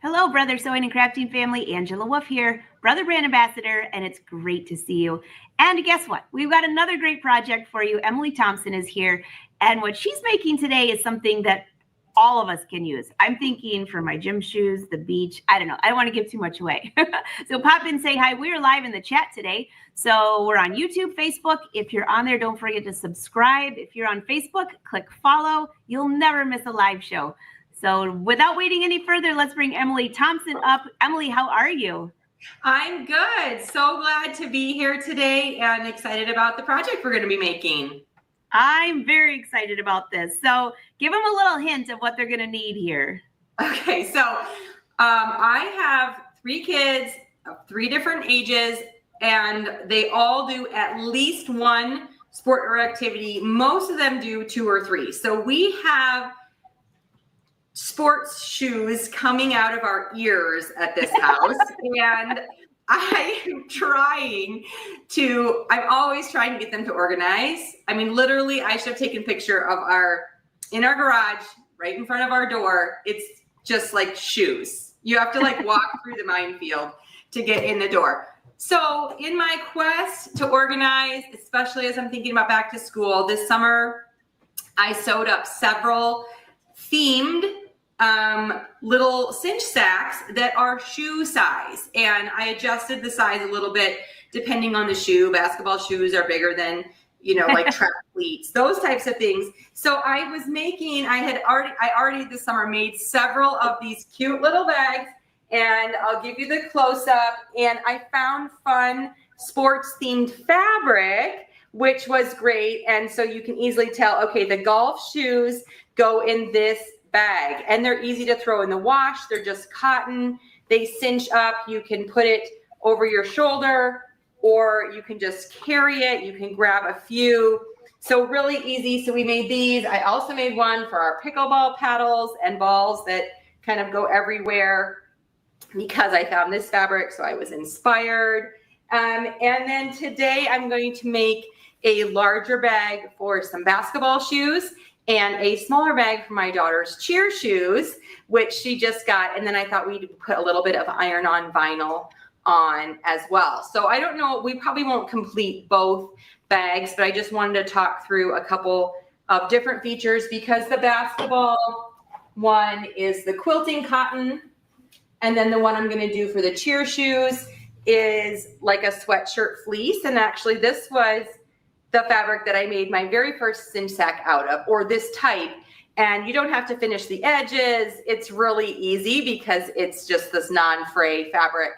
Hello, Brother Sewing and Crafting family. Angela Wolf here, Brother Brand Ambassador, and it's great to see you. And guess what? We've got another great project for you. Emily Thompson is here, and what she's making today is something that all of us can use. I'm thinking for my gym shoes, the beach. I don't know. I don't want to give too much away. So pop in, say hi. We're live in the chat today. So we're on YouTube, Facebook. If you're on there, don't forget to subscribe. If you're on Facebook, click follow. You'll never miss a live show. So without waiting any further, let's bring Emily Thompson up. Emily, how are you? I'm good. So glad to be here today and excited about the project we're going to be making. I'm very excited about this. So give them a little hint of what they're going to need here. Okay, so I have 3 kids of 3 different ages, and they all do at least one sport or activity. Most of them do 2 or 3. So we have sports shoes coming out of our ears at this house. And I'm always trying to get them to organize. I mean, literally, I should have taken a picture of in our garage, right in front of our door. It's just like shoes. You have to like walk through the minefield to get in the door. So in my quest to organize, especially as I'm thinking about back to school, this summer, I sewed up several themed little cinch sacks that are shoe size, and I adjusted the size a little bit depending on the shoe. Basketball shoes are bigger than, like track cleats, those types of things. So I already this summer made several of these cute little bags, and I'll give you the close-up. And I found fun sports themed fabric, which was great. And so you can easily tell, okay, the golf shoes go in this bag, and they're easy to throw in the wash. They're just cotton. They cinch up. You can put it over your shoulder, or you can just carry it. You can grab a few. So really easy. So we made these. I also made one for our pickleball paddles and balls that kind of go everywhere because I found this fabric, so I was inspired. And then today I'm going to make a larger bag for some basketball shoes and a smaller bag for my daughter's cheer shoes, which she just got. And then I thought we'd put a little bit of iron-on vinyl on as well. So I don't know, we probably won't complete both bags, but I just wanted to talk through a couple of different features, because the basketball one is the quilting cotton, and then the one I'm gonna do for the cheer shoes is like a sweatshirt fleece. And actually this was the fabric that I made my very first cinch sack out of, or this type. And you don't have to finish the edges. It's really easy because it's just this non-fray fabric.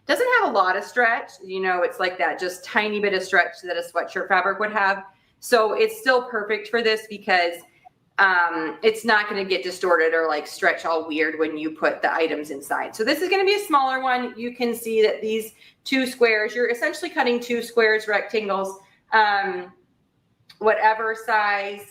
Doesn't have a lot of stretch. It's like that just tiny bit of stretch that a sweatshirt fabric would have. So it's still perfect for this because it's not going to get distorted or like stretch all weird when you put the items inside. So this is going to be a smaller one. You can see that these 2 squares, you're essentially cutting 2 squares, rectangles, whatever size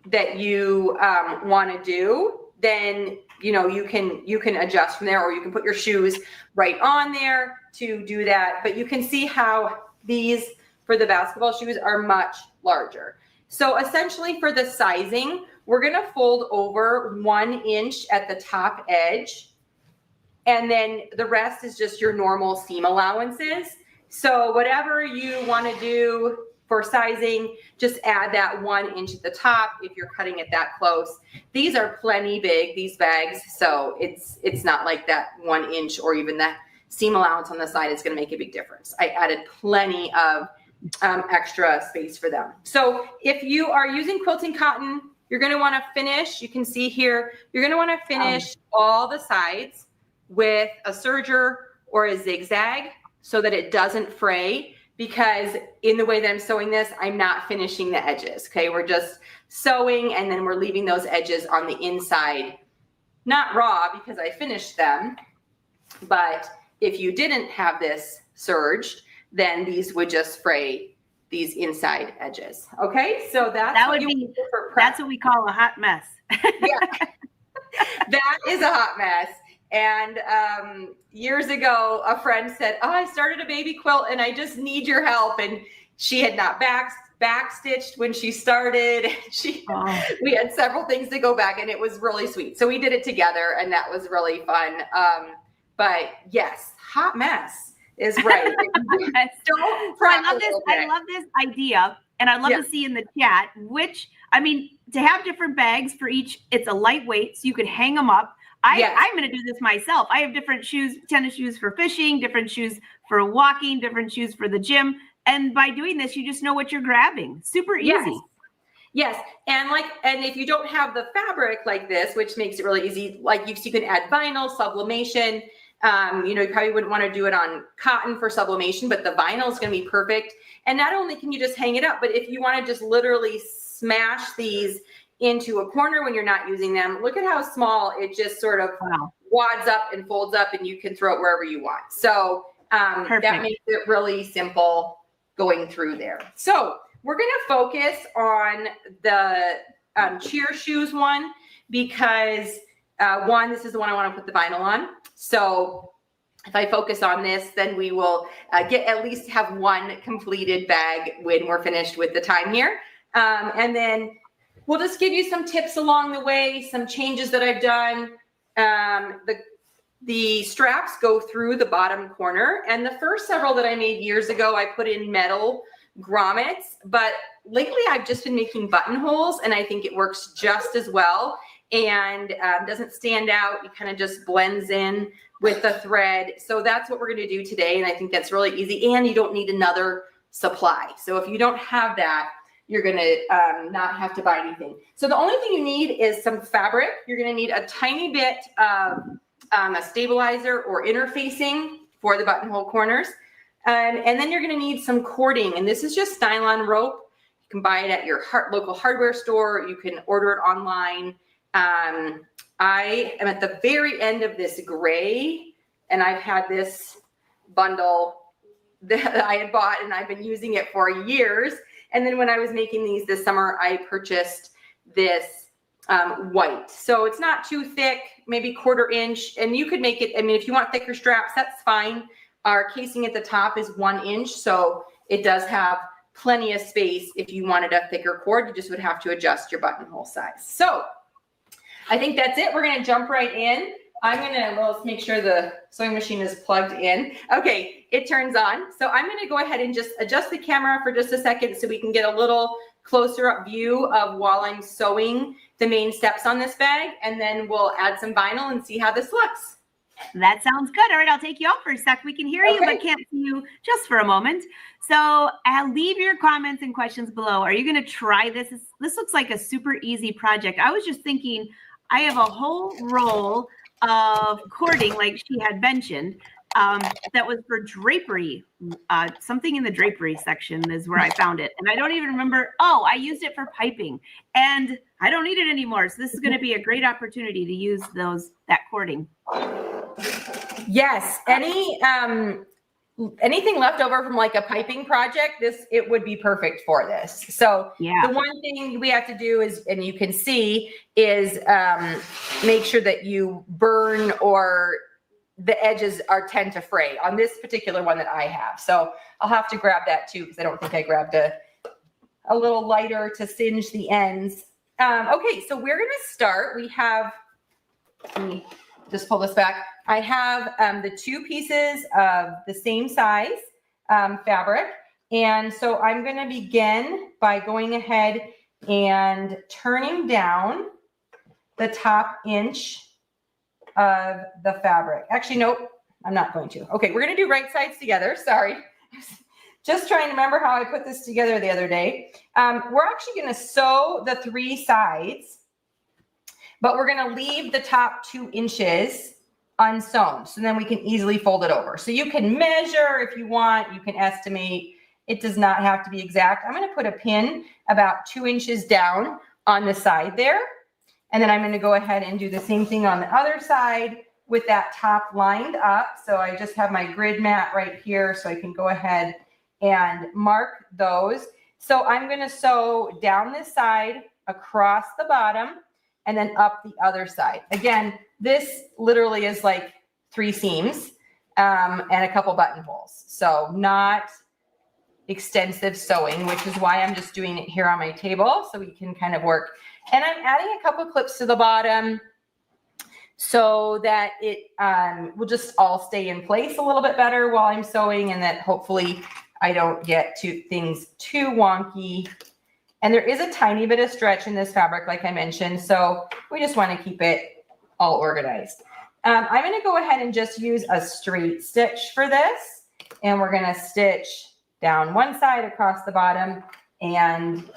that you want to do, then you can adjust from there, or you can put your shoes right on there to do that. But you can see how these for the basketball shoes are much larger. So essentially for the sizing, we're going to fold over 1 inch at the top edge, and then the rest is just your normal seam allowances. So whatever you want to do for sizing, just add that 1 inch at the top if you're cutting it that close. These are plenty big, these bags, so it's not like that 1 inch or even that seam allowance on the side is going to make a big difference. I added plenty of extra space for them. So if you are using quilting cotton, you're going to want to finish, you can see here, you're going to want to finish all the sides with a serger or a zigzag so that it doesn't fray, because in the way that I'm sewing this, I'm not finishing the edges, okay? We're just sewing, and then we're leaving those edges on the inside, not raw because I finished them, but if you didn't have this serged, then these would just fray these inside edges, okay? So that's what we call a hot mess. Yeah, that is a hot mess. And years ago, a friend said, I started a baby quilt and I just need your help. And she had not backstitched when she started. We had several things to go back, and it was really sweet. So we did it together, and that was really fun. But yes, hot mess is right. So I love this idea, and I'd love to see in the chat to have different bags for each. It's a lightweight, so you can hang them up. I'm going to do this myself. I have different shoes, tennis shoes for fishing, different shoes for walking, different shoes for the gym. And by doing this, you just know what you're grabbing. Super easy. Yes. And if you don't have the fabric like this, which makes it really easy, you can add vinyl, sublimation. You probably wouldn't want to do it on cotton for sublimation, but the vinyl is going to be perfect. And not only can you just hang it up, but if you want to just literally smash these into a corner when you're not using them, look at how small it just sort of wads up and folds up, and you can throw it wherever you want. So that makes it really simple going through there. So we're going to focus on the cheer shoes one, because this is the one I want to put the vinyl on. So if I focus on this, then we will at least have one completed bag when we're finished with the time here. And then we'll just give you some tips along the way, some changes that I've done. The straps go through the bottom corner, and the first several that I made years ago, I put in metal grommets, but lately I've just been making buttonholes, and I think it works just as well, and doesn't stand out. It kind of just blends in with the thread. So that's what we're going to do today, and I think that's really easy, and you don't need another supply. So if you don't have that, you're going to not have to buy anything. So the only thing you need is some fabric. You're going to need a tiny bit of a stabilizer or interfacing for the buttonhole corners. And then you're going to need some cording. And this is just nylon rope. You can buy it at your local hardware store. You can order it online. I am at the very end of this gray, and I've had this bundle that I had bought, and I've been using it for years. And then when I was making these this summer, I purchased this white. So it's not too thick, maybe 1/4 inch. And you could make it, if you want thicker straps, that's fine. Our casing at the top is 1 inch. So it does have plenty of space. If you wanted a thicker cord, you just would have to adjust your buttonhole size. So I think that's it. We're going to jump right in. Let's make sure the sewing machine is plugged in. Okay, it turns on. So I'm going to go ahead and just adjust the camera for just a second so we can get a little closer up view of while I'm sewing the main steps on this bag, and then we'll add some vinyl and see how this looks. That sounds good. All right, I'll take you out for a sec. We can hear you, but can't see you just for a moment. So leave your comments and questions below. Are you going to try this? This looks like a super easy project. I was just thinking, I have a whole roll of cording, like she had mentioned, that was for drapery. Something in the drapery section is where I found it. And I don't even remember. Oh, I used it for piping, and I don't need it anymore. So this is going to be a great opportunity to use that cording. Yes. Anything left over from like a piping project, it would be perfect for this. So the one thing we have to do is, and you can see, is make sure that you burn, or the edges tend to fray on this particular one that I have. So I'll have to grab that too, because I don't think I grabbed a little lighter to singe the ends. Okay, so we're going to start. Let me just pull this back. I have the 2 pieces of the same size fabric. And so I'm going to begin by going ahead and turning down the top inch of the fabric. Actually, nope, I'm not going to. Okay, we're going to do right sides together. Sorry. Just trying to remember how I put this together the other day. We're actually going to sew the 3 sides, but we're going to leave the top 2 inches unsewn. So then we can easily fold it over. So you can measure if you want, you can estimate. It does not have to be exact. I'm going to put a pin about 2 inches down on the side there. And then I'm going to go ahead and do the same thing on the other side with that top lined up. So I just have my grid mat right here, so I can go ahead and mark those. So I'm going to sew down this side, across the bottom, and then up the other side. Again, this literally is like 3 seams and a couple buttonholes. So not extensive sewing, which is why I'm just doing it here on my table so we can kind of work. And I'm adding a couple clips to the bottom so that it will just all stay in place a little bit better while I'm sewing, and that hopefully I don't get things too wonky. And there is a tiny bit of stretch in this fabric, like I mentioned, so we just want to keep it all organized. I'm going to go ahead and just use a straight stitch for this, and we're going to stitch down one side across the bottom and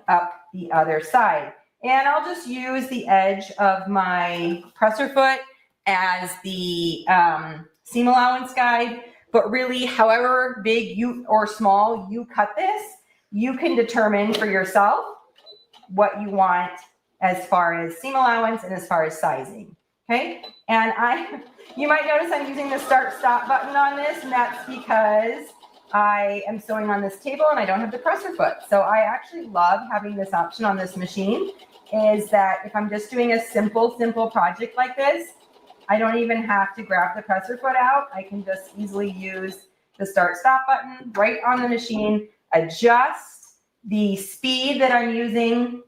up the other side. And I'll just use the edge of my presser foot as the seam allowance guide, but really however big you or small you cut this, you can determine for yourself what you want as far as seam allowance and as far as sizing, okay? And you might notice I'm using the start stop button on this, and that's because I am sewing on this table and I don't have the presser foot. So I actually love having this option on this machine, is that if I'm just doing a simple project like this, I don't even have to grab the presser foot out. I can just easily use the start stop button right on the machine, adjust the speed that I'm using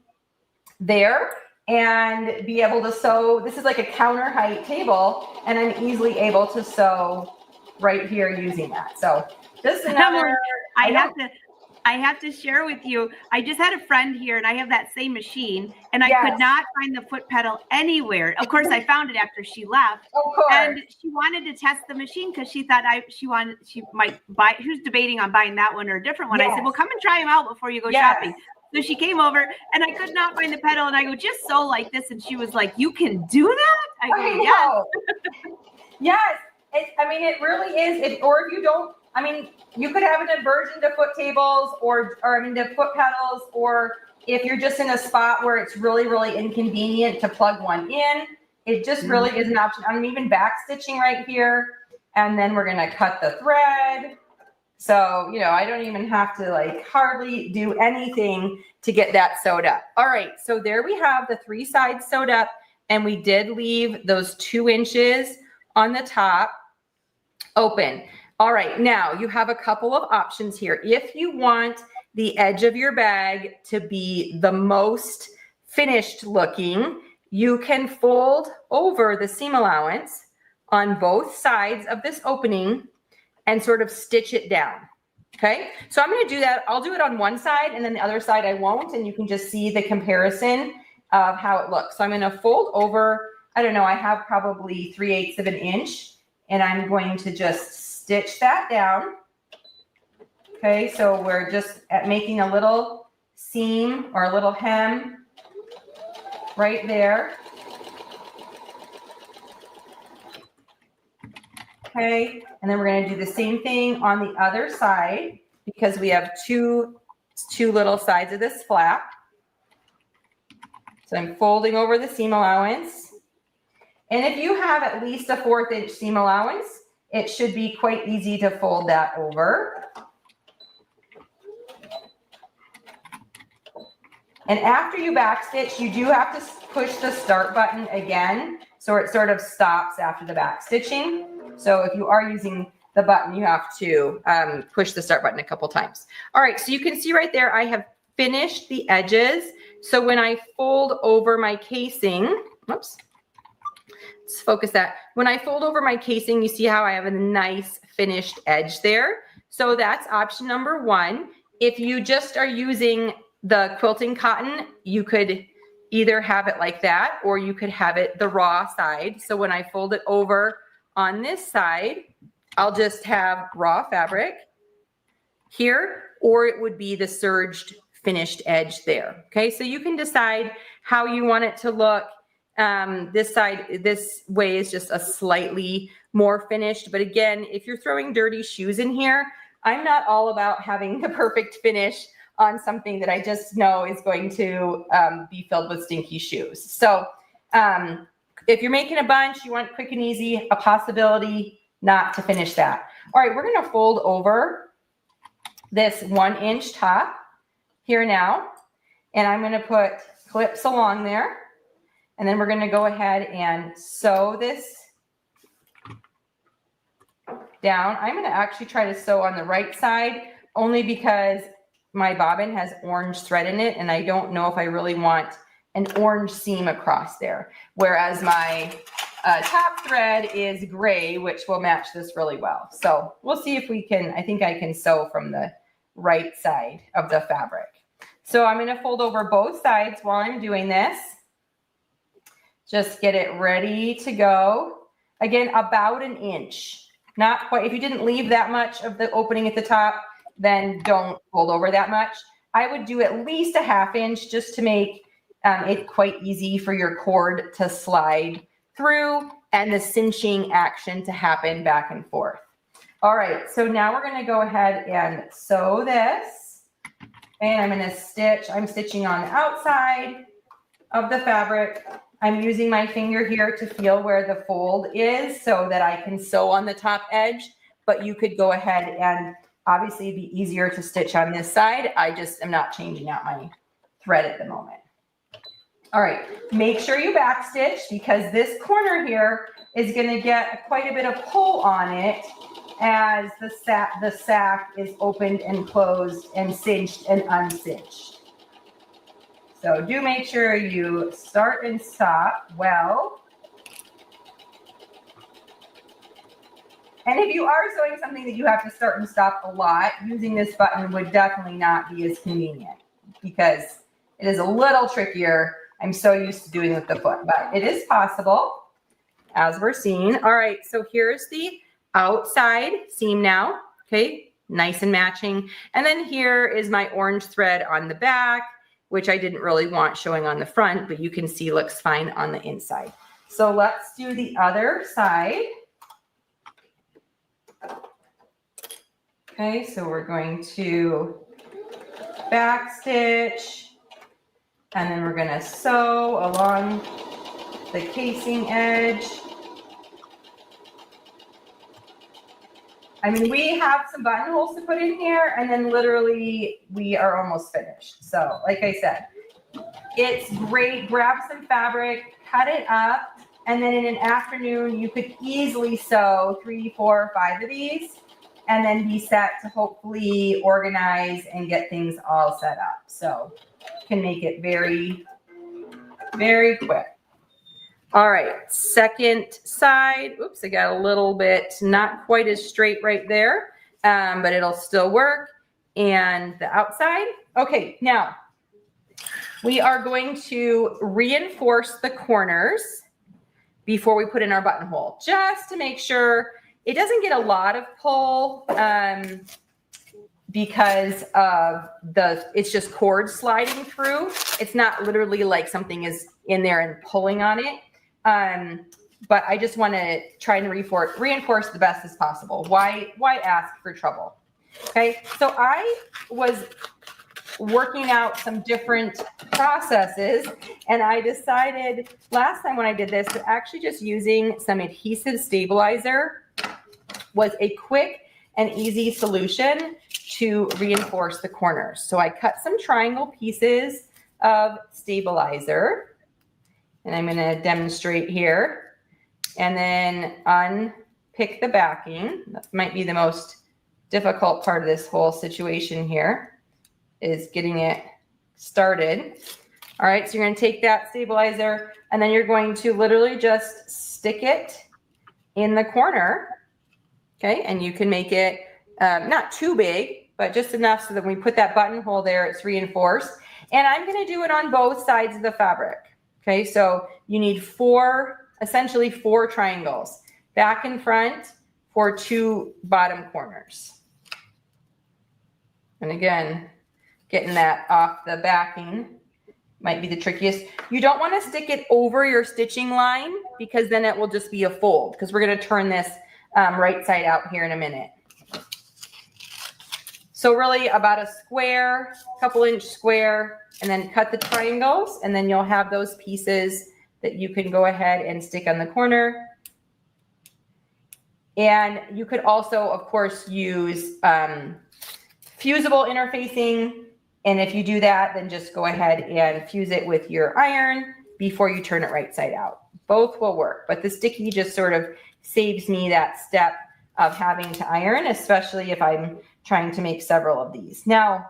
there, and be able to sew. This is like a counter height table, and I'm easily able to sew right here using that. So just another, I have to share with you. I just had a friend here, and I have that same machine, and I could not find the foot pedal anywhere. Of course, I found it after she left. Of course. And she wanted to test the machine because she thought she might buy. She was debating on buying that one or a different one. Yes. I said, well, come and try them out before you go shopping. So she came over, and I could not find the pedal, and I go, just sew like this, and she was like, you can do that? I go, yes. Yes. It really is. Or if you don't, you could have an aversion to foot tables or to foot pedals, or if you're just in a spot where it's really, really inconvenient to plug one in, it just really is an option. I'm even back stitching right here, and then we're going to cut the thread. So, I don't even have to hardly do anything to get that sewed up. All right. So there we have the 3 sides sewed up, and we did leave those 2 inches on the top open. All right, now you have a couple of options here. If you want the edge of your bag to be the most finished looking, you can fold over the seam allowance on both sides of this opening and sort of stitch it down. Okay, so I'm going to do that. I'll do it on one side, and then the other side I won't, and you can just see the comparison of how it looks. So I'm going to fold over, I don't know, I have probably 3/8 of an inch, and I'm going to just stitch that down. Okay, so we're just making a little seam or a little hem right there. Okay, and then we're going to do the same thing on the other side because we have two little sides of this flap. So I'm folding over the seam allowance. And if you have at least a 1/4 inch seam allowance, it should be quite easy to fold that over. And after you backstitch, you do have to push the start button again, so it sort of stops after the backstitching. So if you are using the button, you have to push the start button a couple times. All right, so you can see right there, I have finished the edges. So when I fold over my casing, oops, let's focus that. When I fold over my casing, you see how I have a nice finished edge there. So that's option number 1. If you just are using the quilting cotton, you could either have it like that, or you could have it the raw side. So when I fold it over on this side, I'll just have raw fabric here, or it would be the serged finished edge there. Okay, so you can decide how you want it to look. This side, this way is just a slightly more finished. But again, if you're throwing dirty shoes in here, I'm not all about having the perfect finish on something that I just know is going to be filled with stinky shoes. So if you're making a bunch, you want quick and easy, a possibility not to finish that. All right, we're going to fold over this 1 inch top here now, and I'm going to put clips along there. And then we're going to go ahead and sew this down. I'm going to actually try to sew on the right side, only because my bobbin has orange thread in it and I don't know if I really want an orange seam across there. Whereas my top thread is gray, which will match this really well. So we'll see if we can, I think I can sew from the right side of the fabric. So I'm going to fold over both sides while I'm doing this. Just get it ready to go. Again, about an inch, not quite. If you didn't leave that much of the opening at the top, then don't fold over that much. I would do at least a ½ inch just to make it quite easy for your cord to slide through and the cinching action to happen back and forth. All right, so now we're going to go ahead and sew this. And I'm going to stitch. I'm stitching on the outside of the fabric. I'm using my finger here to feel where the fold is so that I can sew on the top edge, but you could go ahead and obviously it'd be easier to stitch on this side. I just am not changing out my thread at the moment. All right, make sure you back stitch because this corner here is going to get quite a bit of pull on it as the sack is opened and closed and cinched and uncinched. So do make sure you start and stop well. And if you are sewing something that you have to start and stop a lot, using this button would definitely not be as convenient because it is a little trickier. I'm so used to doing with the foot, but it is possible as we're seeing. All right, so here's the outside seam now, okay, nice and matching. And then here is my orange thread on the back, which I didn't really want showing on the front, but you can see looks fine on the inside. So let's do the other side. Okay, so we're going to back stitch, and then we're going to sew along the casing edge. I mean, we have some buttonholes to put in here, and then literally we are almost finished. So like I said, it's great. Grab some fabric, cut it up, and then in an afternoon, you could easily sew 3, 4, 5 of these, and then be set to hopefully organize and get things all set up. So you can make it very, very quick. All right, second side. Oops, I got a little bit not quite as straight right there, but it'll still work. And the outside. Okay, now we are going to reinforce the corners before we put in our buttonhole, just to make sure it doesn't get a lot of pull because of it's just cord sliding through. It's not literally like something is in there and pulling on it. But I just want to try and reinforce the best as possible. Why ask for trouble? Okay, so I was working out some different processes, and I decided last time when I did this that actually just using some adhesive stabilizer was a quick and easy solution to reinforce the corners. So I cut some triangle pieces of stabilizer. And I'm going to demonstrate here and then unpick the backing. That might be the most difficult part of this whole situation here is getting it started. All right, so you're going to take that stabilizer and then you're going to literally just stick it in the corner. Okay, and you can make it not too big, but just enough so that when we put that buttonhole there, it's reinforced. And I'm going to do it on both sides of the fabric. Okay, so you need essentially four triangles, back and front for 2 bottom corners. And again, getting that off the backing might be the trickiest. You don't want to stick it over your stitching line because then it will just be a fold because we're going to turn this right side out here in a minute. So really about a square, couple inch square, and then cut the triangles, and then you'll have those pieces that you can go ahead and stick on the corner. And you could also, of course, use fusible interfacing. And if you do that, then just go ahead and fuse it with your iron before you turn it right side out. Both will work, but the sticky just sort of saves me that step of having to iron, especially if I'm trying to make several of these. Now,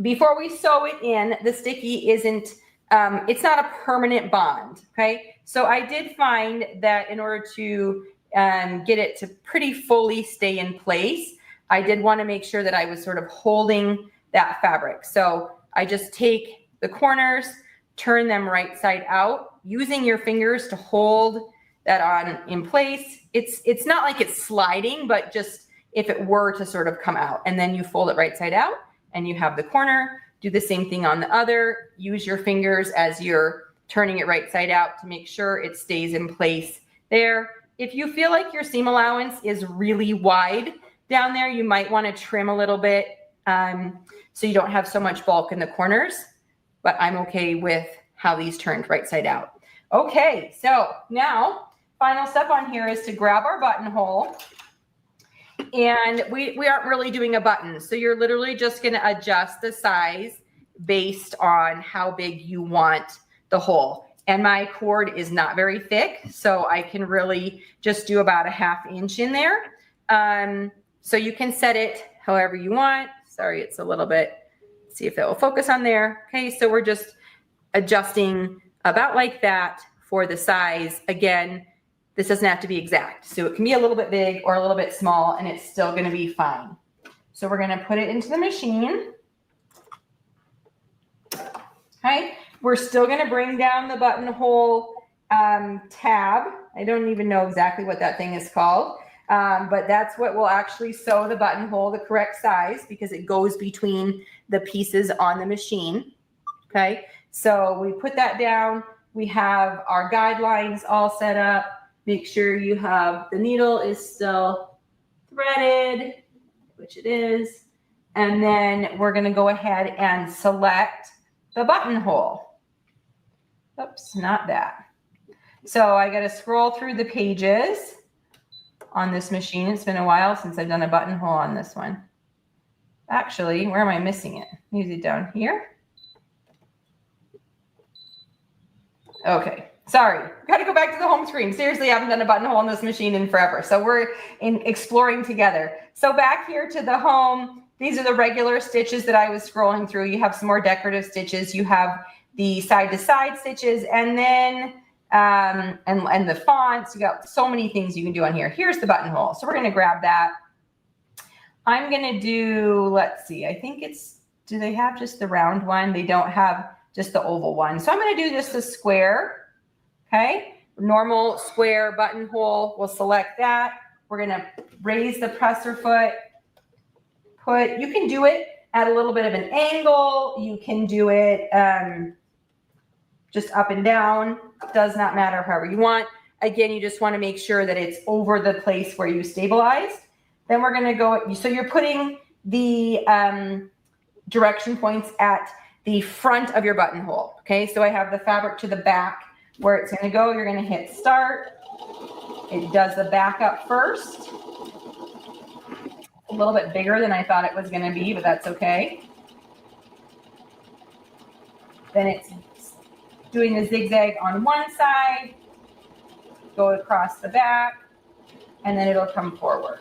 before we sew it in, the sticky isn't, it's not a permanent bond, okay? So I did find that in order to get it to pretty fully stay in place, I did want to make sure that I was sort of holding that fabric. So I just take the corners, turn them right side out, using your fingers to hold that on in place. It's not like it's sliding, but just if it were to sort of come out, and then you fold it right side out and you have the corner. Do the same thing on the other. Use your fingers as you're turning it right side out to make sure it stays in place there. If you feel like your seam allowance is really wide down there, you might want to trim a little bit so you don't have so much bulk in the corners, but I'm okay with how these turned right side out. Okay, so now final step on here is to grab our buttonhole. And we aren't really doing a button. So you're literally just going to adjust the size based on how big you want the hole. And my cord is not very thick, so I can really just do about a 1/2 inch in there. So you can set it however you want. Sorry, it's a little bit, see if it will focus on there. Okay, so we're just adjusting about like that for the size. Again, this doesn't have to be exact. So it can be a little bit big or a little bit small, and it's still going to be fine. So we're going to put it into the machine. Okay. We're still going to bring down the buttonhole tab. I don't even know exactly what that thing is called, but that's what will actually sew the buttonhole the correct size, because it goes between the pieces on the machine. Okay. So we put that down. We have our guidelines all set up. Make sure you have the needle is still threaded, which it is. And then we're going to go ahead and select the buttonhole. Oops, not that. So I got to scroll through the pages on this machine. It's been a while since I've done a buttonhole on this one. Actually, where am I missing it? Use it down here. Okay. Sorry, got to go back to the home screen. Seriously, I haven't done a buttonhole on this machine in forever. So we're exploring together. So back here to the home, these are the regular stitches that I was scrolling through. You have some more decorative stitches. You have the side-to-side stitches, and then and the fonts. You got so many things you can do on here. Here's the buttonhole. So we're going to grab that. I'm going to do, let's see, I think it's, do they have just the round one? They don't have just the oval one. So I'm going to do just a square. Okay, normal square buttonhole, we'll select that. We're gonna raise the presser foot, you can do it at a little bit of an angle. You can do it just up and down, does not matter, however you want. Again, you just wanna make sure that it's over the place where you stabilized. Then we're gonna go, so you're putting the direction points at the front of your buttonhole. Okay, so I have the fabric to the back. Where it's going to go, you're going to hit start. It does the back up first. A little bit bigger than I thought it was going to be, but that's okay. Then it's doing the zigzag on one side, go across the back, and then it'll come forward.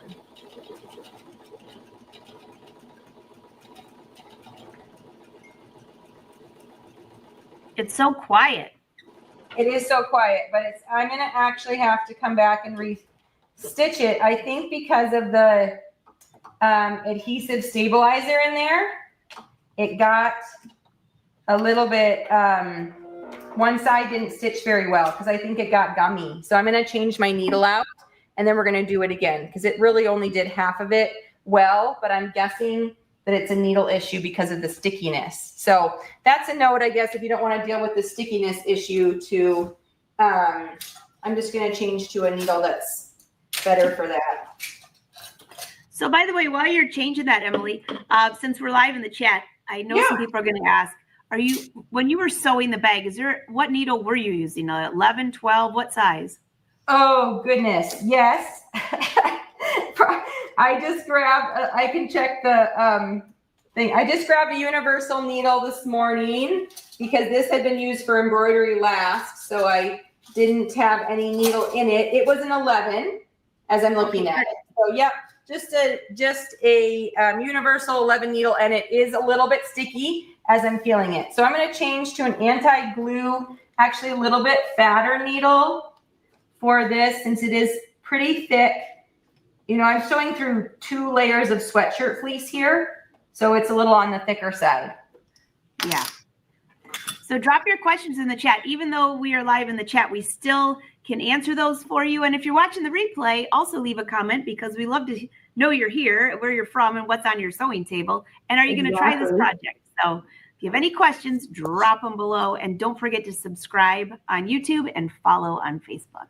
It's so quiet. It is so quiet, but I'm going to actually have to come back and re-stitch it. I think because of the adhesive stabilizer in there, it got a little bit, one side didn't stitch very well because I think it got gummy. So I'm going to change my needle out, and then we're going to do it again because it really only did half of it well, but I'm guessing that it's a needle issue because of the stickiness. So that's a note, I guess, if you don't want to deal with the stickiness issue to, I'm just going to change to a needle that's better for that. So by the way, while you're changing that, Emily, since we're live in the chat, I know some people are going to ask, when you were sewing the bag, what needle were you using? 11, 12, what size? Oh, goodness. Yes. I just grabbed, I can check the thing. I just grabbed a universal needle this morning because this had been used for embroidery last. So I didn't have any needle in it. It was an 11 as I'm looking at it. So yep, just a universal 11 needle, and it is a little bit sticky as I'm feeling it. So I'm going to change to an anti-glue, actually a little bit fatter needle for this, since it is pretty thick. You know, I'm showing through 2 layers of sweatshirt fleece here, so it's a little on the thicker side. Yeah. So drop your questions in the chat. Even though we are live in the chat, we still can answer those for you. And if you're watching the replay, also leave a comment, because we love to know you're here, where you're from, and what's on your sewing table. And are you going to try this project? So if you have any questions, drop them below. And don't forget to subscribe on YouTube and follow on Facebook.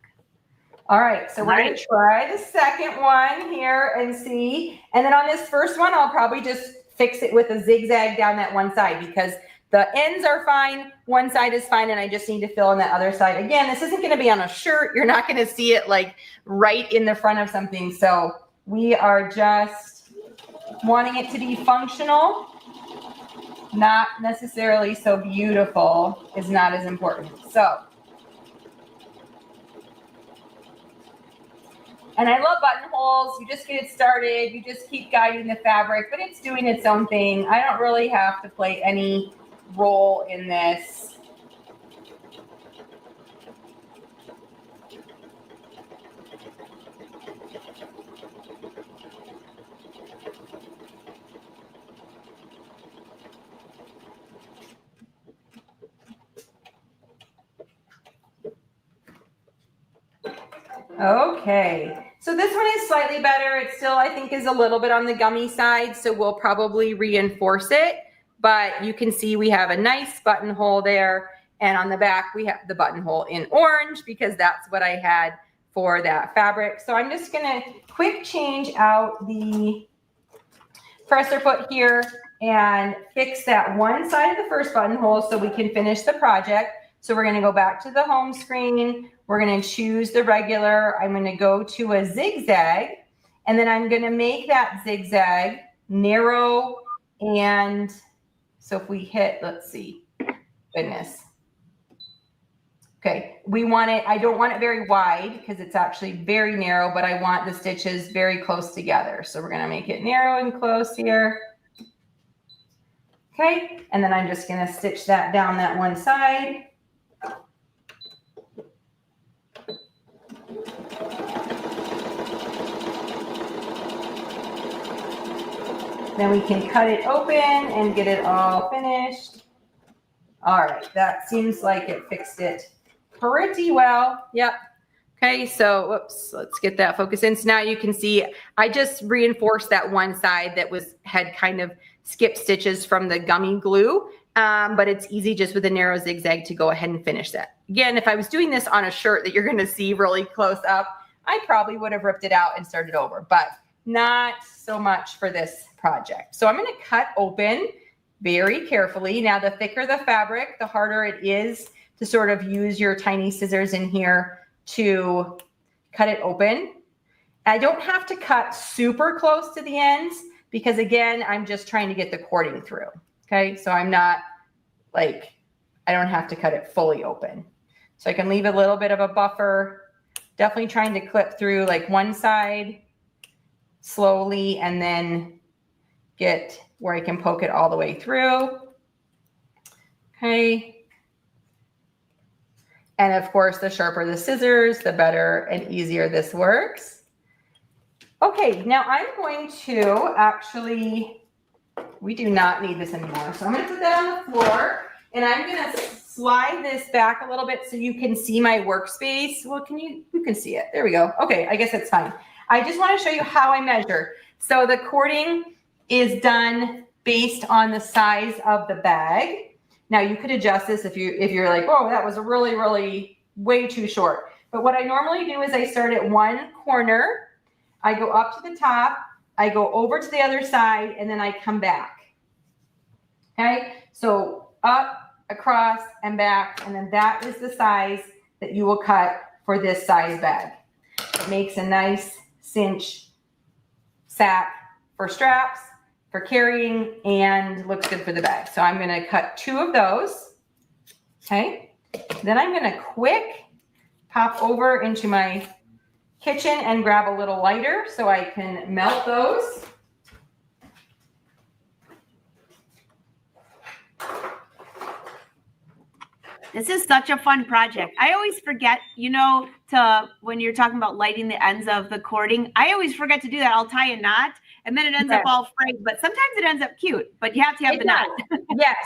All right, so we're going to try the second one here and see. And then on this first one, I'll probably just fix it with a zigzag down that one side, because the ends are fine, one side is fine, and I just need to fill in that other side. Again, this isn't going to be on a shirt. You're not going to see it like right in the front of something. So we are just wanting it to be functional, not necessarily so beautiful is not as important. So, and I love buttonholes. You just get it started. You just keep guiding the fabric, but it's doing its own thing. I don't really have to play any role in this. Okay, so this one is slightly better. It still, I think, is a little bit on the gummy side, so we'll probably reinforce it. But you can see we have a nice buttonhole there, and on the back we have the buttonhole in orange, because that's what I had for that fabric. So I'm just gonna quick change out the presser foot here and fix that one side of the first buttonhole so we can finish the project. So we're gonna go back to the home screen. We're gonna choose the regular. I'm gonna go to a zigzag, and then I'm gonna make that zigzag narrow. And so if we hit, let's see, goodness. Okay, we want it, I don't want it very wide because it's actually very narrow, but I want the stitches very close together. So we're gonna make it narrow and close here. Okay, and then I'm just gonna stitch that down that one side. Then we can cut it open and get it all finished. All right, that seems like it fixed it pretty well. Yep. Okay, so whoops, let's get that focus in. So now you can see I just reinforced that one side that had kind of skipped stitches from the gummy glue, but it's easy just with a narrow zigzag to go ahead and finish that. Again, if I was doing this on a shirt that you're gonna see really close up, I probably would have ripped it out and started over, but not so much for this project. So I'm going to cut open very carefully. Now, the thicker the fabric, the harder it is to sort of use your tiny scissors in here to cut it open. I don't have to cut super close to the ends because, again, I'm just trying to get the cording through. Okay, so I'm not like, I don't have to cut it fully open. So I can leave a little bit of a buffer, definitely trying to clip through like one side slowly and then get where I can poke it all the way through. Okay. And of course, the sharper the scissors, the better and easier this works. Okay, now I'm going to actually, we do not need this anymore. So I'm going to put that on the floor and I'm going to slide this back a little bit so you can see my workspace. Well, you can see it. There we go. Okay, I guess that's fine. I just want to show you how I measure. So the cording is done based on the size of the bag. Now you could adjust this if you're like, oh, that was really way too short. But what I normally do is I start at one corner, I go up to the top, I go over to the other side, and then I come back. Okay, so up, across, and back, and then that is the size that you will cut for this size bag. It makes a nice cinch sack for straps, for carrying, and looks good for the bag. So I'm going to cut 2 of those. Okay. Then I'm going to quick pop over into my kitchen and grab a little lighter so I can melt those. This is such a fun project. I always forget, when you're talking about lighting the ends of the cording, I always forget to do that. I'll tie a knot and then it ends up all frayed, but sometimes it ends up cute, but you have to have the knot. Yes.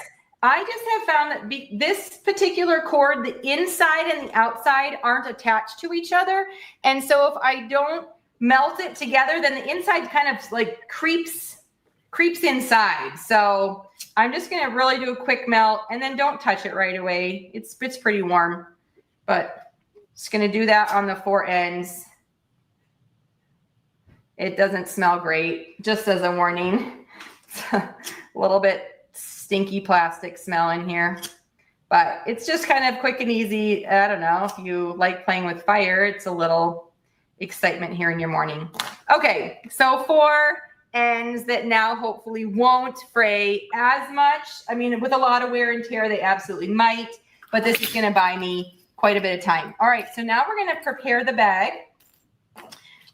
I just have found that this particular cord, the inside and the outside aren't attached to each other. And so if I don't melt it together, then the inside kind of like creeps inside. So I'm just going to really do a quick melt and then don't touch it right away. It's pretty warm, but just going to do that on the 4 ends. It doesn't smell great, just as a warning. It's a little bit stinky plastic smell in here, but it's just kind of quick and easy. I don't know if you like playing with fire, it's a little excitement here in your morning. Okay, so 4 ends that now hopefully won't fray as much. I mean, with a lot of wear and tear, they absolutely might, but this is going to buy me quite a bit of time. All right, so now we're going to prepare the bag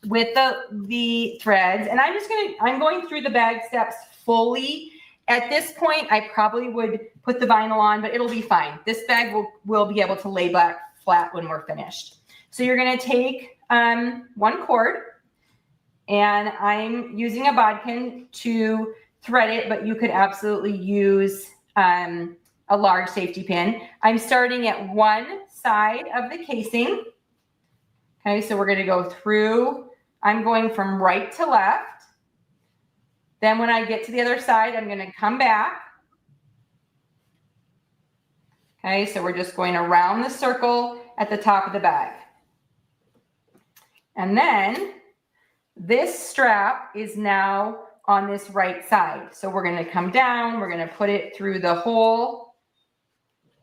with the threads, and I'm going through the bag steps fully. At this point, I probably would put the vinyl on, but it'll be fine. This bag will be able to lay back flat when we're finished. So you're going to take 1 cord, and I'm using a bodkin to thread it, but you could absolutely use a large safety pin. I'm starting at one side of the casing. Okay, so we're going to go through. I'm going from right to left. Then when I get to the other side, I'm going to come back. Okay, so we're just going around the circle at the top of the bag. And then this strap is now on this right side. So we're going to come down, we're going to put it through the hole,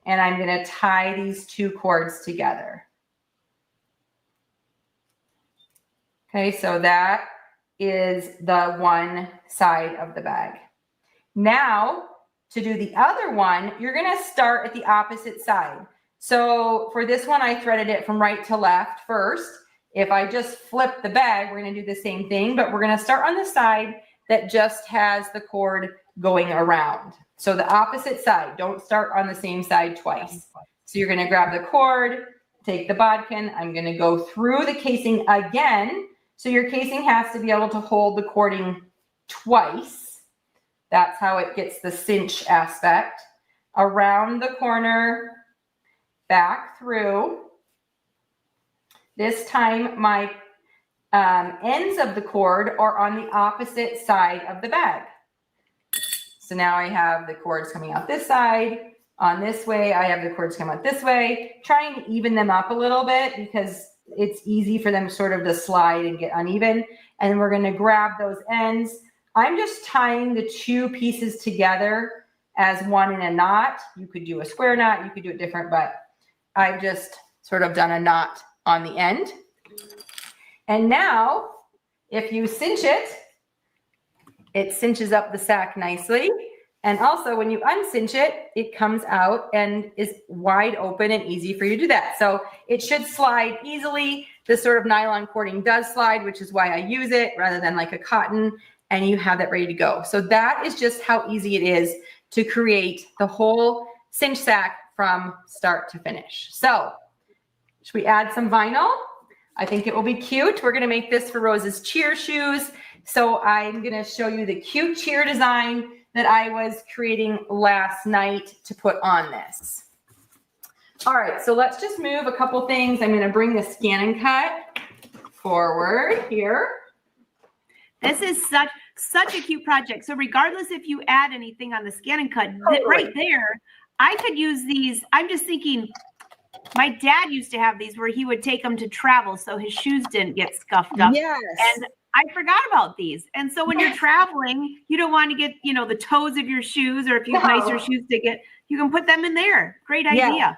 and I'm going to tie these 2 cords together. Okay, so that is the one side of the bag. Now, to do the other one, you're going to start at the opposite side. So for this one, I threaded it from right to left first. If I just flip the bag, we're going to do the same thing, but we're going to start on the side that just has the cord going around. So the opposite side, don't start on the same side twice. So you're going to grab the cord, take the bodkin. I'm going to go through the casing again. So your casing has to be able to hold the cording twice. That's how it gets the cinch aspect. Around the corner, back through. This time my ends of the cord are on the opposite side of the bag. So now I have the cords coming out this side. On this way, I have the cords come out this way. Trying to even them up a little bit because it's easy for them sort of to slide and get uneven. And then we're going to grab those ends. I'm just tying the 2 pieces together as one in a knot. You could do a square knot, you could do it different, but I've just sort of done a knot on the end. And now, if you cinch it, it cinches up the sack nicely. And also when you uncinch it, it comes out and is wide open and easy for you to do that. So it should slide easily. This sort of nylon cording does slide, which is why I use it rather than like a cotton, and you have that ready to go. So that is just how easy it is to create the whole cinch sack from start to finish. So should we add some vinyl? I think it will be cute. We're going to make this for Rose's cheer shoes. So I'm going to show you the cute cheer design that I was creating last night to put on this. All right, so let's just move a couple things. I'm going to bring the scan and cut forward here. This is such a cute project. So regardless if you add anything on the scan and cut, right there, I could use these. I'm just thinking, my dad used to have these where he would take them to travel so his shoes didn't get scuffed up. Yes. And I forgot about these. And so when you're traveling, you don't want to get, the toes of your shoes, or if you have nicer shoes to get, you can put them in there. Great idea.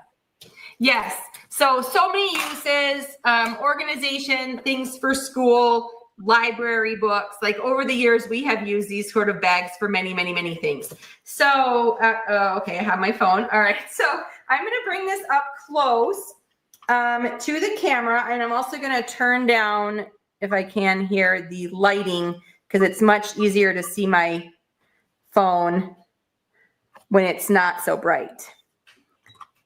Yes. So many uses, organization, things for school, library books. Like over the years, we have used these sort of bags for many, many, many things. So, okay, I have my phone. All right. So I'm going to bring this up close to the camera, and I'm also going to turn down, if I can here, the lighting, because it's much easier to see my phone when it's not so bright.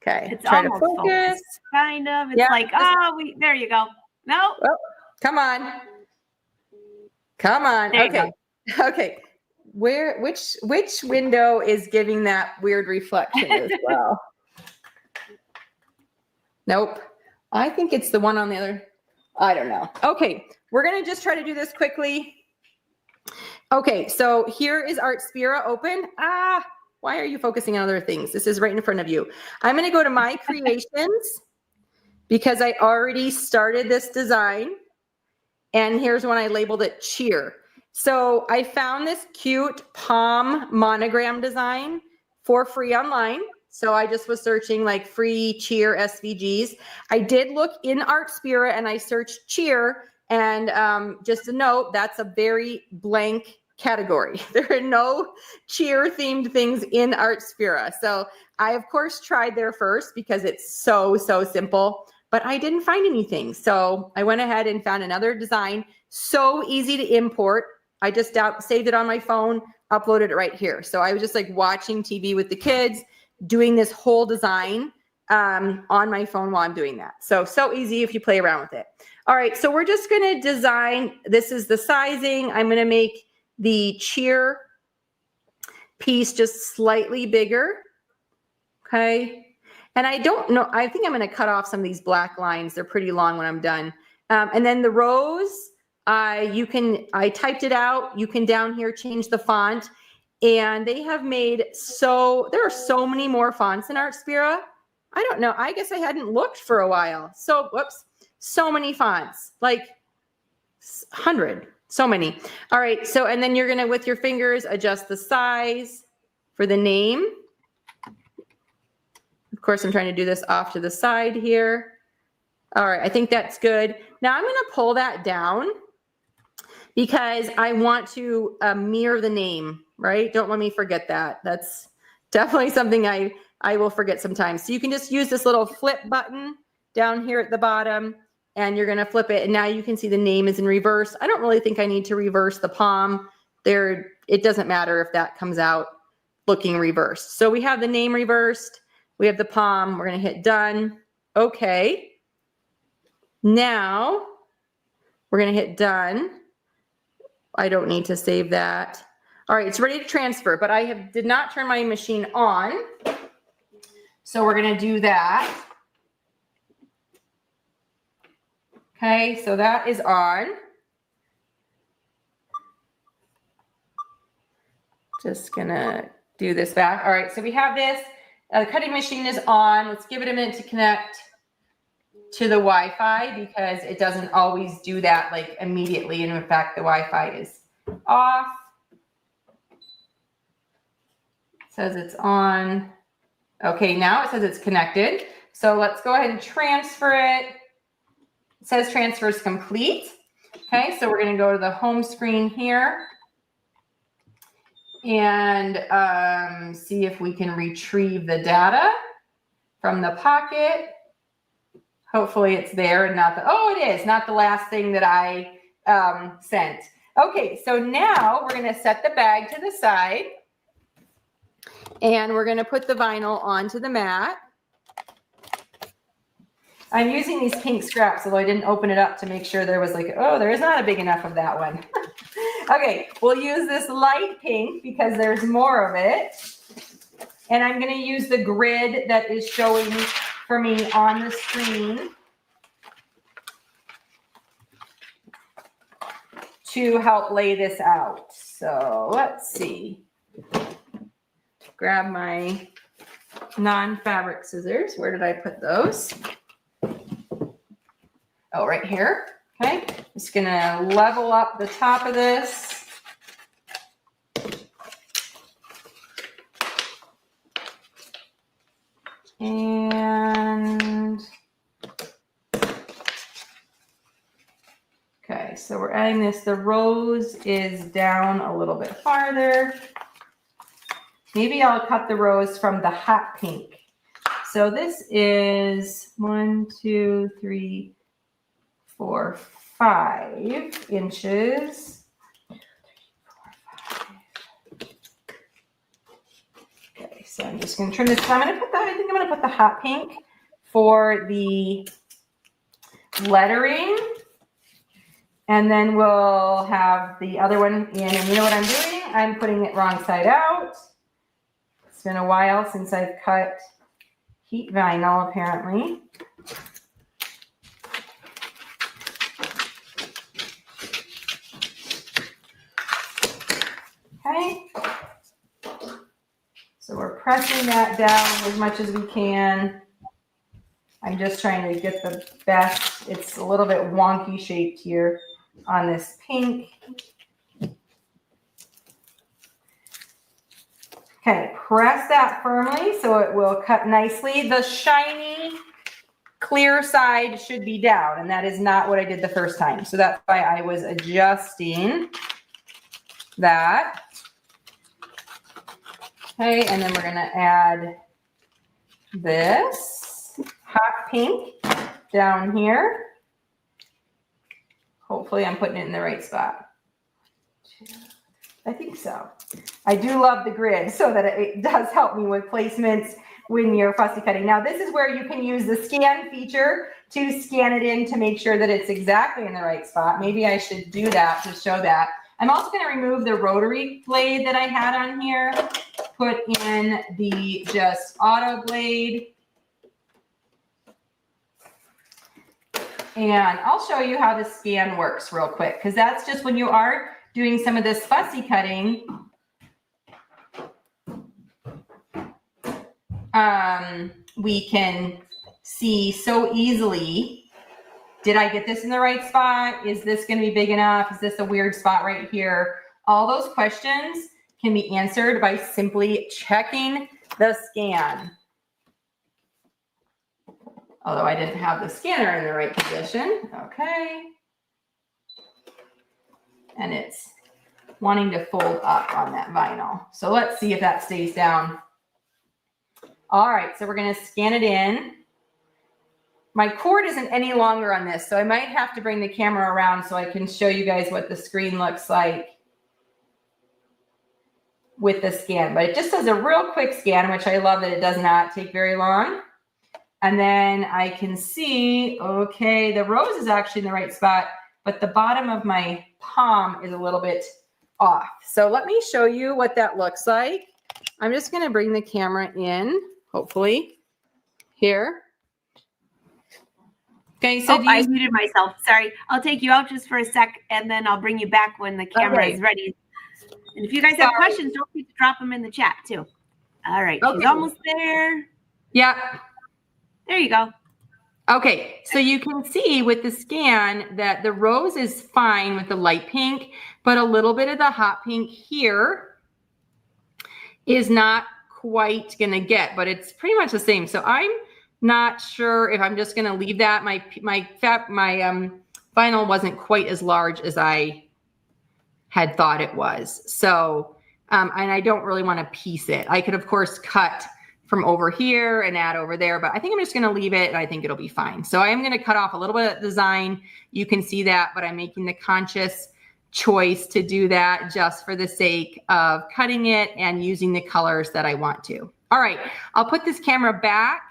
Okay, It's try to almost focus. focused, kind of. It's Yeah. like, there you go. No. Oh, come on. Come on. There you Okay. Okay. Which window is giving that weird reflection as well? Nope. I think it's the one on the other. I don't know. Okay. We're going to just try to do this quickly. Okay. So here is Artspira open. Why are you focusing on other things? This is right in front of you. I'm going to go to my creations because I already started this design. And here's when I labeled it cheer. So I found this cute palm monogram design for free online. So I just was searching like free cheer SVGs. I did look in Artspira and I searched cheer. And just a note, that's a very blank category. There are no cheer themed things in Artspira. So I, of course, tried there first because it's so simple. But I didn't find anything. So I went ahead and found another design. So easy to import. I just saved it on my phone, uploaded it right here. So I was just like watching TV with the kids, doing this whole design on my phone while I'm doing that. So easy if you play around with it. All right, so we're just gonna design, this is the sizing. I'm gonna make the cheer piece just slightly bigger, okay? And I don't know, I think I'm going to cut off some of these black lines. They're pretty long when I'm done. And then the rows, I typed it out. You can down here change the font. And they have made there are so many more fonts in Artspira. I don't know. I guess I hadn't looked for a while. So many fonts, like 100, so many. All right. So, and then you're going to, with your fingers, adjust the size for the name. Of course, I'm trying to do this off to the side here. All right, I think that's good. Now I'm going to pull that down because I want to mirror the name, right? Don't let me forget that. That's definitely something I will forget sometimes. So you can just use this little flip button down here at the bottom and you're going to flip it. And now you can see the name is in reverse. I don't really think I need to reverse the palm there. It doesn't matter if that comes out looking reversed. So we have the name reversed. We have the palm. We're going to hit done. Okay. Now we're going to hit done. I don't need to save that. All right. It's ready to transfer, but I did not turn my machine on. So we're going to do that. Okay. So that is on. Just going to do this back. All right. So we have this. The cutting machine is on. Let's give it a minute to connect to the Wi-Fi because it doesn't always do that like immediately. And in fact, the Wi-Fi is off. It says it's on. Okay, now it says it's connected. So let's go ahead and transfer it. It says transfer is complete. Okay, so we're going to go to the home screen here. And see if we can retrieve the data from the pocket. Hopefully it's there and not it is not the last thing that I sent. Okay, so now we're going to set the bag to the side and we're going to put the vinyl onto the mat. I'm using these pink scraps, although I didn't open it up to make sure there was there is not a big enough of that one. Okay, we'll use this light pink because there's more of it. And I'm going to use the grid that is showing for me on the screen to help lay this out. So let's see. Grab my non-fabric scissors. Where did I put those? Oh, right here. Okay, just gonna level up the top of this. And okay, so we're adding this. The rose is down a little bit farther. Maybe I'll cut the rose from the hot pink So this is 1, 2, 3, 4, 5 inches. Okay, so I'm just going to trim this. So I'm going to put that, I think I'm going to put the hot pink for the lettering. And then we'll have the other one in. And you know what I'm doing? I'm putting it wrong side out. It's been a while since I've cut heat vinyl, apparently. Okay. So we're pressing that down as much as we can. I'm just trying to get the best. It's a little bit wonky shaped here on this pink. Okay, press that firmly so it will cut nicely. The shiny, clear side should be down, and that is not what I did the first time. So that's why I was adjusting that. Okay, and then we're gonna add this hot pink down here. Hopefully I'm putting it in the right spot. I think so. I do love the grid so that it does help me with placements when you're fussy cutting. Now this is where you can use the scan feature to scan it in to make sure that it's exactly in the right spot. Maybe I should do that to show that. I'm also going to remove the rotary blade that I had on here, put in the just auto blade. And I'll show you how the scan works real quick, because that's just when you are doing some of this fussy cutting. We can see so easily, did I get this in the right spot? Is this going to be big enough? Is this a weird spot right here? All those questions can be answered by simply checking the scan. Although I didn't have the scanner in the right position. Okay. And it's wanting to fold up on that vinyl. So let's see if that stays down. All right, so we're going to scan it in. My cord isn't any longer on this, so I might have to bring the camera around so I can show you guys what the screen looks like with the scan. But it just does a real quick scan, which I love that it does not take very long. And then I can see, okay, the rose is actually in the right spot, but the bottom of my palm is a little bit off. So let me show you what that looks like. I'm just going to bring the camera in, hopefully, here. Okay, so I muted myself. Sorry. I'll take you out just for a sec, and then I'll bring you back when the camera is ready. And if you guys have questions, don't forget to drop them in the chat, too. All right. Okay. She's almost there. Yeah. There you go. Okay, so you can see with the scan that the rose is fine with the light pink, but a little bit of the hot pink here is not quite going to get, but it's pretty much the same. So I'm not sure if I'm just going to leave that. My vinyl wasn't quite as large as I had thought it was. So, and I don't really want to piece it. I could, of course, cut from over here and add over there, but I think I'm just going to leave it and I think it'll be fine. So I am going to cut off a little bit of design. You can see that, but I'm making the conscious choice to do that just for the sake of cutting it and using the colors that I want to. All right, I'll put this camera back,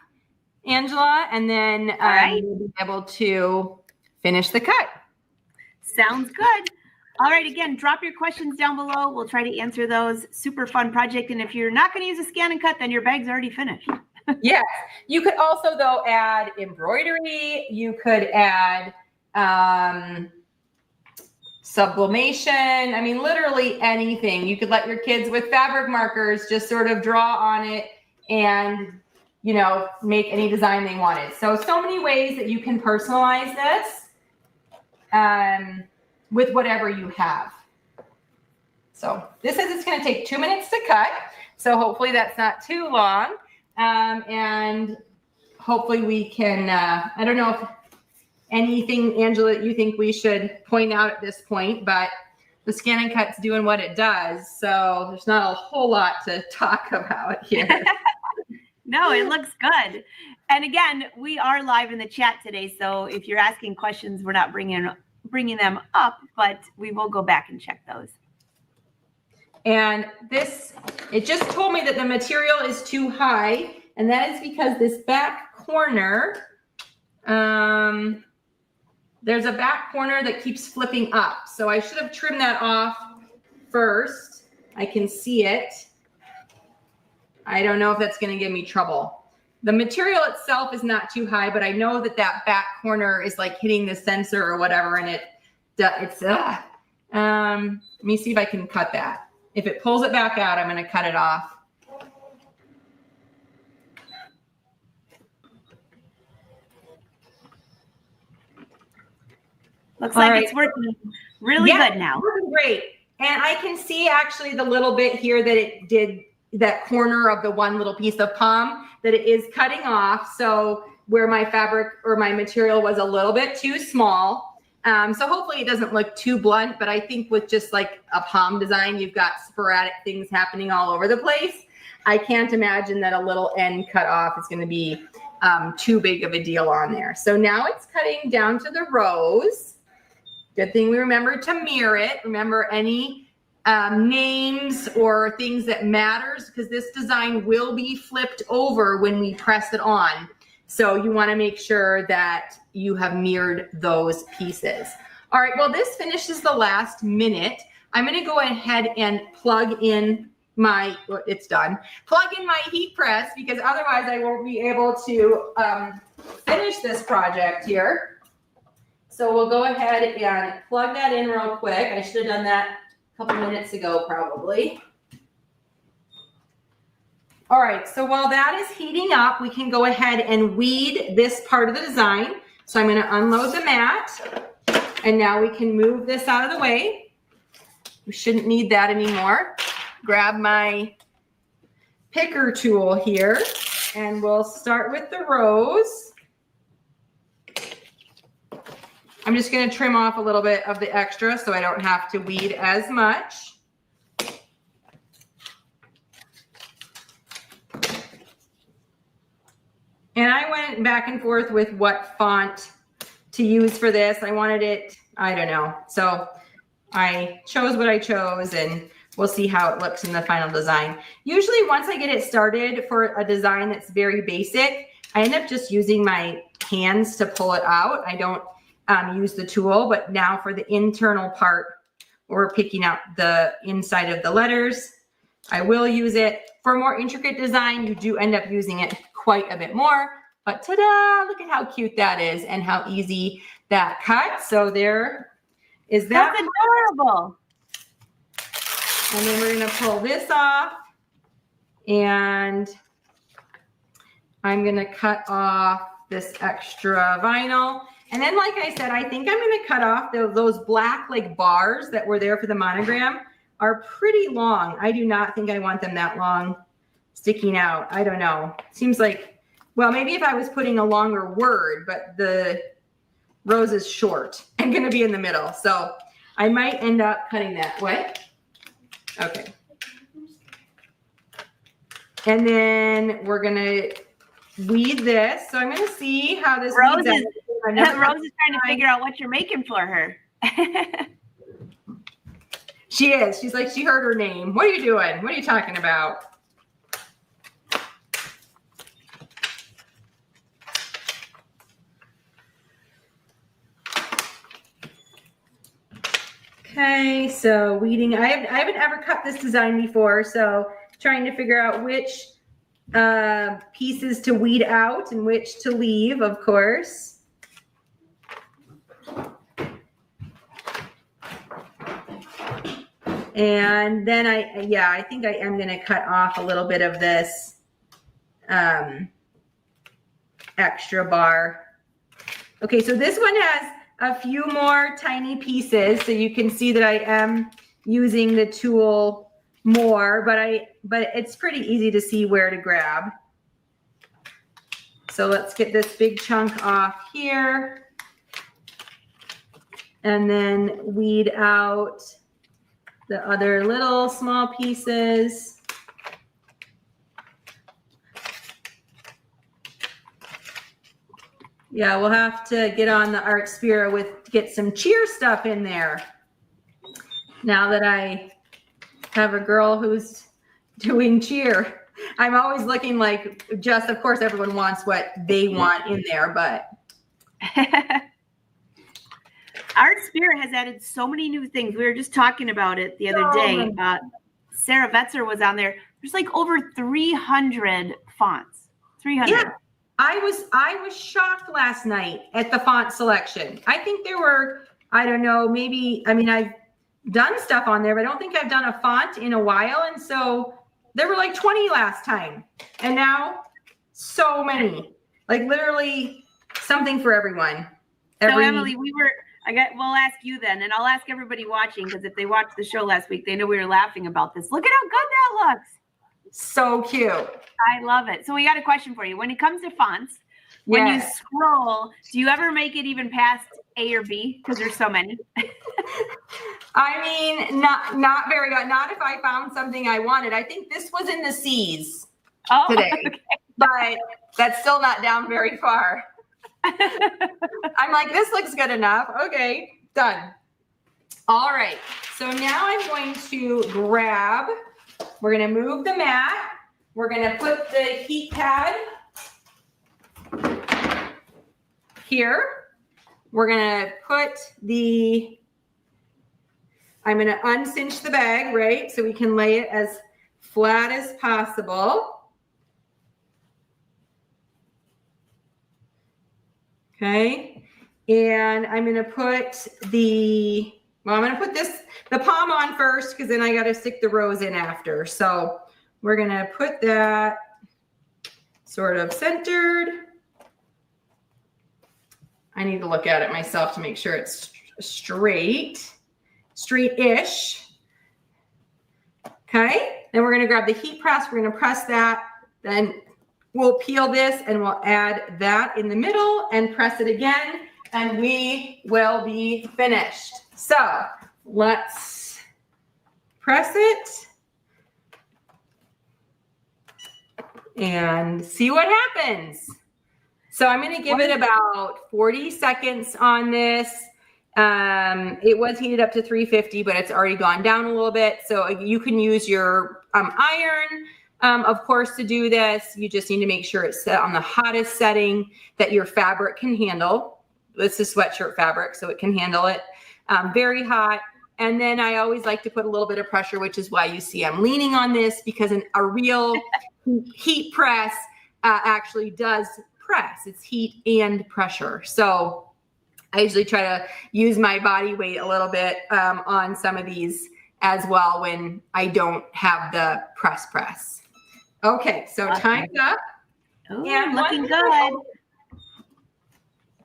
Angela, and then we'll be able to finish the cut. Sounds good. All right, again, drop your questions down below. We'll try to answer those. Super fun project. And if you're not going to use a scan and cut, then your bag's already finished. Yes. You could also, though, add embroidery. You could add sublimation. I mean, literally anything. You could let your kids with fabric markers just sort of draw on it and, you know, make any design they wanted. So many ways that you can personalize this. With whatever you have. So this says it's going to take 2 minutes to cut. So hopefully that's not too long. And hopefully we can, I don't know if anything, Angela, that you think we should point out at this point, but the scan and cut's doing what it does. So there's not a whole lot to talk about here. No, it looks good. And again, we are live in the chat today, so if you're asking questions, we're not bringing them up, but we will go back and check those. And this, it just told me that the material is too high, and that is because this back corner, there's a back corner that keeps flipping up. So I should have trimmed that off first. I can see it. I don't know if that's going to give me trouble. The material itself is not too high, but I know that that back corner is like hitting the sensor or whatever, and it's let me see if I can cut that. If it pulls it back out, I'm going to cut it off. Looks like it's working really good now. Working great. And I can see actually the little bit here that it did, that corner of the one little piece of palm, that it is cutting off. So where my fabric or my material was a little bit too small. So hopefully it doesn't look too blunt, but I think with just like a palm design, you've got sporadic things happening all over the place. I can't imagine that a little end cut off is going to be too big of a deal on there. So now it's cutting down to the rose. Good thing we remember to mirror it. Remember any names or things that matters, because this design will be flipped over when we press it on. So you want to make sure that you have mirrored those pieces. All right, well, this finishes the last minute. I'm going to go ahead and plug in my, well, it's done. Plug in my heat press, because otherwise I won't be able to finish this project here. So we'll go ahead and plug that in real quick. I should have done that a couple minutes ago, probably. All right, so while that is heating up, we can go ahead and weed this part of the design. So I'm going to unload the mat, and now we can move this out of the way. We shouldn't need that anymore. Grab my picker tool here, and we'll start with the rose. I'm just going to trim off a little bit of the extra so I don't have to weed as much. And I went back and forth with what font to use for this. I wanted it, I don't know. So I chose what I chose, and we'll see how it looks in the final design. Usually once I get it started for a design that's very basic, I end up just using my hands to pull it out. I don't use the tool, but now for the internal part, or picking out the inside of the letters, I will use it. For more intricate design, you do end up using it quite a bit more, but ta-da, look at how cute that is and how easy that cuts. So there is that. That's adorable. And then we're going to pull this off, and I'm going to cut off this extra vinyl. And then, like I said, I think I'm going to cut off those black like bars that were there for the monogram are pretty long. I do not think I want them that long sticking out. I don't know. Seems like, well, maybe if I was putting a longer word, but the rose is short and going to be in the middle. So I might end up cutting that way. Okay. And then we're going to weed this. So I'm going to see how this Rose is Rose is trying to figure out what you're making for her. She is. She's like, she heard her name. What are you doing? What are you talking about? Okay, so weeding. I haven't ever cut this design before, so trying to figure out which pieces to weed out and which to leave, of course. And then I think I am going to cut off a little bit of this extra bar. Okay, so this one has a few more tiny pieces, so you can see that I am using the tool more, but it's pretty easy to see where to grab. So let's get this big chunk off here, and then weed out the other little small pieces. Yeah, we'll have to get on the Art Spira get some cheer stuff in there. Now that I have a girl who's doing cheer. I'm always looking like just, of course, everyone wants what they want in there, but. Art Spira has added so many new things. We were just talking about it the other day. Sarah Vetzer was on there. There's like over 300 fonts. 300. Yeah, I was shocked last night at the font selection. I think there were, I don't know, maybe, I mean, I've done stuff on there, but I don't think I've done a font in a while. And so there were like 20 last time. And now so many, like literally something for everyone. So Emily, we'll ask you then, and I'll ask everybody watching, because if they watched the show last week, they know we were laughing about this. Look at how good that looks. So cute. I love it. So we got a question for you. When it comes to fonts, when you scroll, do you ever make it even past A or B? Because there's so many. I mean, not very good. Not if I found something I wanted. I think this was in the C's today, okay. But that's still not down very far. I'm like, this looks good enough. Okay, done. All right. So now I'm going to we're going to move the mat. We're going to put the heat pad here. We're going to put I'm going to uncinch the bag, right? So we can lay it as flat as possible. Okay. And I'm going to put the palm on first, because then I got to stick the rose in after. So we're going to put that sort of centered. I need to look at it myself to make sure it's straight-ish. Okay. Then we're going to grab the heat press. We're going to press that. Then we'll peel this and we'll add that in the middle and press it again, and we will be finished. So let's press it and see what happens. So I'm going to give it about 40 seconds on this. It was heated up to 350, but it's already gone down a little bit. So you can use your iron, of course, to do this. You just need to make sure it's set on the hottest setting that your fabric can handle. This is sweatshirt fabric, so it can handle it. Very hot. And then I always like to put a little bit of pressure, which is why you see I'm leaning on this, because a real heat press actually does press. It's heat and pressure. So I usually try to use my body weight a little bit on some of these as well when I don't have the press. Okay, so time's up. Ooh, and looking good.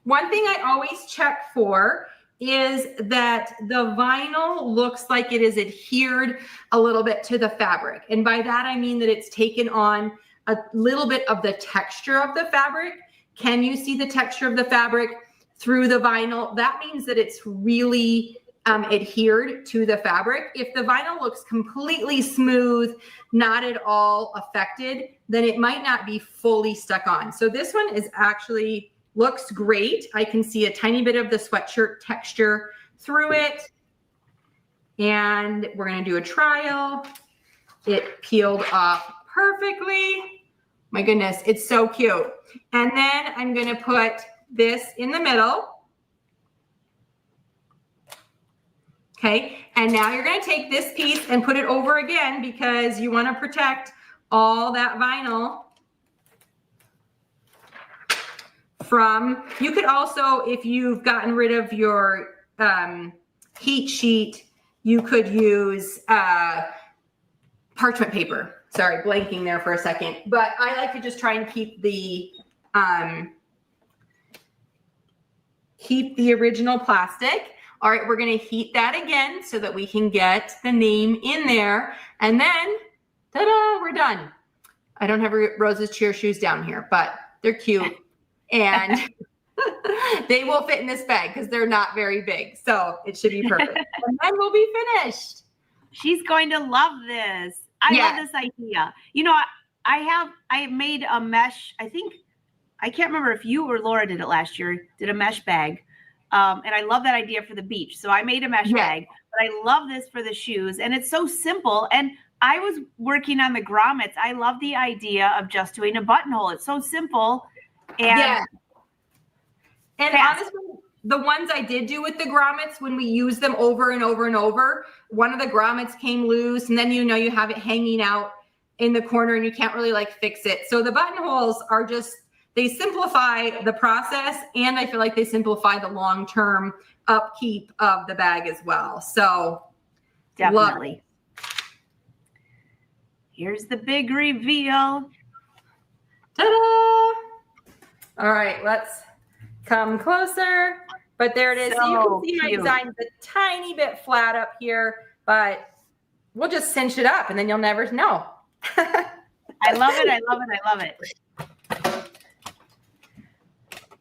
One thing I always check for is that the vinyl looks like it is adhered a little bit to the fabric. And by that, I mean that it's taken on a little bit of the texture of the fabric. Can you see the texture of the fabric through the vinyl? That means that it's really adhered to the fabric. If the vinyl looks completely smooth, not at all affected, then it might not be fully stuck on. So this one is actually looks great. I can see a tiny bit of the sweatshirt texture through it. And we're going to do a trial. It peeled off perfectly. My goodness, it's so cute. And then I'm going to put this in the middle. Okay, and now you're going to take this piece and put it over again, because you want to protect all that vinyl from, you could also, if you've gotten rid of your heat sheet, you could use parchment paper. Sorry, blanking there for a second. But I like to just try and keep the original plastic. All right, we're going to heat that again so that we can get the name in there. And then, ta-da, we're done. I don't have Rose's cheer shoes down here, but they're cute. And they will fit in this bag because they're not very big. So it should be perfect. And then we'll be finished. She's going to love this. I love this idea. You know, I have made a mesh. I think I can't remember if you or Laura did it last year, did a mesh bag. And I love that idea for the beach. So I made a mesh bag, but I love this for the shoes. And it's so simple. And I was working on the grommets. I love the idea of just doing a buttonhole. It's so simple. And And honestly, the ones I did do with the grommets, when we use them over and over and over, one of the grommets came loose, and then you have it hanging out in the corner and you can't really like fix it. So the buttonholes are just, they simplify the process, and I feel like they simplify the long-term upkeep of the bag as well. So definitely. Here's the big reveal. Ta-da! All right, let's come closer. But there it is. So you can see my design's a tiny bit flat up here, but we'll just cinch it up and then you'll never know. I love it. I love it. I love it.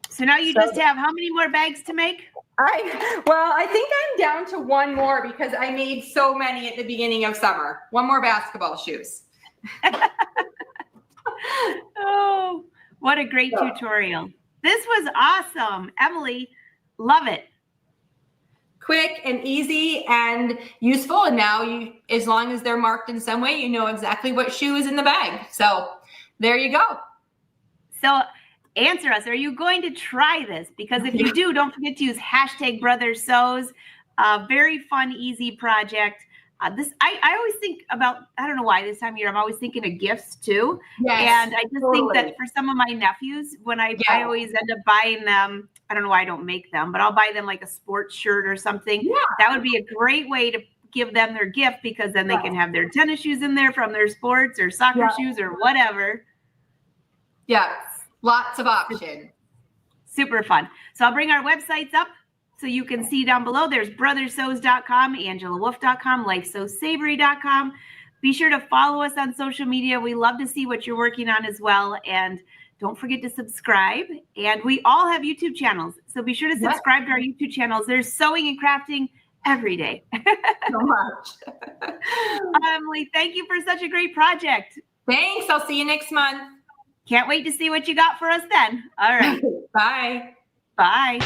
So now you just have how many more bags to make? I think I'm down to one more because I made so many at the beginning of summer. One more basketball shoes. Oh, what a great tutorial. This was awesome. Emily, love it. Quick and easy and useful. And now as long as they're marked in some way, you know exactly what shoe is in the bag. So there you go. So answer us. Are you going to try this? Because if you do, don't forget to use #BrotherSews. Very fun, easy project. I always think about, I don't know why this time of year, I'm always thinking of gifts too. Yes, and I just think that for some of my nephews, when I always end up buying them, I don't know why I don't make them, but I'll buy them like a sports shirt or something. Yeah. That would be a great way to give them their gift, because then they can have their tennis shoes in there from their sports or soccer shoes or whatever. Yeah, lots of options. Super fun. So I'll bring our websites up so you can see down below. There's brothersews.com, angelawolf.com, lifesosavory.com. Be sure to follow us on social media. We love to see what you're working on as well. And don't forget to subscribe. And we all have YouTube channels, so be sure to subscribe to our YouTube channels. There's sewing and crafting every day. So much. Emily, thank you for such a great project. Thanks. I'll see you next month. Can't wait to see what you got for us then. All right. Bye. Bye.